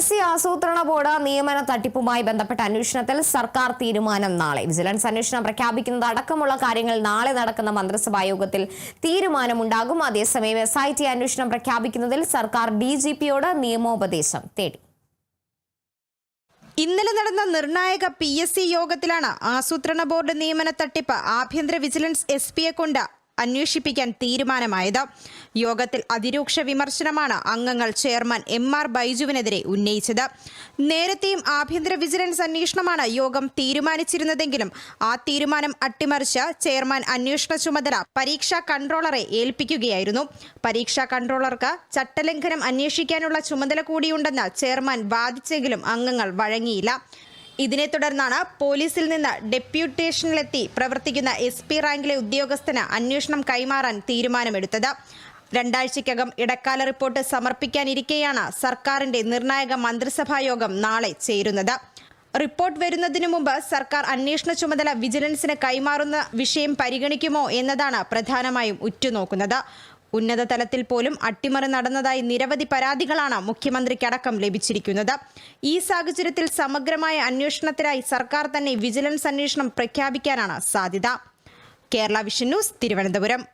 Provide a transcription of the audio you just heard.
PSC ആസൂത്രണ board നിയമന തട്ടിപ്പുമായി ബന്ധപ്പെട്ട അന്വേഷണത്തിൽ സർക്കാർ തീരുമാനം നാളെ. വിജിലൻസ് അന്വേഷണം പ്രഖ്യാപിക്കുന്നത് അടക്കമുള്ള കാര്യങ്ങൾ നാളെ നടക്കുന്ന മന്ത്രിസഭാ യോഗത്തിൽ തീരുമാനമുണ്ടാകും. അതേസമയം SIT അന്വേഷണം പ്രഖ്യാപിക്കുന്നതിൽ സർക്കാർ DGPയോട് നിയമോപദേശം തേടി. ഇന്നലെ നടന്ന നിർണായക PSC യോഗത്തിലാണ് ആസൂത്രണ ബോർഡ് നിയമന തട്ടിപ്പ് ആഭ്യന്തര വിജിലൻസ് SP-യെ കൊണ്ട് അന്വേഷിപ്പിക്കാൻ തീരുമാനമായത്. യോഗത്തിൽ അതിരൂക്ഷ വിമർശനമാണ് അംഗങ്ങൾ ചെയർമാൻ MR ബൈജുവിനെതിരെ ഉന്നയിച്ചത്. നേരത്തെയും ആഭ്യന്തര വിജിലൻസ് അന്വേഷണമാണ് യോഗം തീരുമാനിച്ചിരുന്നതെങ്കിലും ആ തീരുമാനം അട്ടിമറിച്ച് ചെയർമാൻ അന്വേഷണ ചുമതല പരീക്ഷാ കൺട്രോളറെ ഏൽപ്പിക്കുകയായിരുന്നു. പരീക്ഷാ കൺട്രോളർക്ക് ചട്ടലംഘനം അന്വേഷിക്കാനുള്ള ചുമതല കൂടിയുണ്ടെന്ന് ചെയർമാൻ വാദിച്ചെങ്കിലും അംഗങ്ങൾ വഴങ്ങിയില്ല. ഇതിനെ തുടർന്നാണ് പോലീസിൽ നിന്ന് ഡെപ്യൂട്ടേഷനിലെത്തി പ്രവർത്തിക്കുന്ന SP റാങ്കിലെ ഉദ്യോഗസ്ഥന് അന്വേഷണം കൈമാറാൻ തീരുമാനമെടുത്തത്. 2 ആഴ്ചയ്ക്കകം ഇടക്കാല റിപ്പോർട്ട് സമർപ്പിക്കാനിരിക്കെയാണ് സർക്കാരിന്റെ നിർണായക മന്ത്രിസഭാ യോഗം നാളെ ചേരുന്നത്. റിപ്പോർട്ട് വരുന്നതിനു മുമ്പ് സർക്കാർ അന്വേഷണ ചുമതല വിജിലൻസിന് കൈമാറുന്ന വിഷയം പരിഗണിക്കുമോ എന്നതാണ് പ്രധാനമായും ഉറ്റുനോക്കുന്നത്. ഉന്നത തലത്തിൽ പോലും അട്ടിമറി നടന്നതായി നിരവധി പരാതികളാണ് മുഖ്യമന്ത്രിക്കടക്കം ലഭിച്ചിരിക്കുന്നത്. ഈ സാഹചര്യത്തിൽ സമഗ്രമായ അന്വേഷണത്തിനായി സർക്കാർ തന്നെ വിജിലൻസ് അന്വേഷണം പ്രഖ്യാപിക്കാനാണ് സാധ്യത. Kerala vision news, Thiruvananthapuram.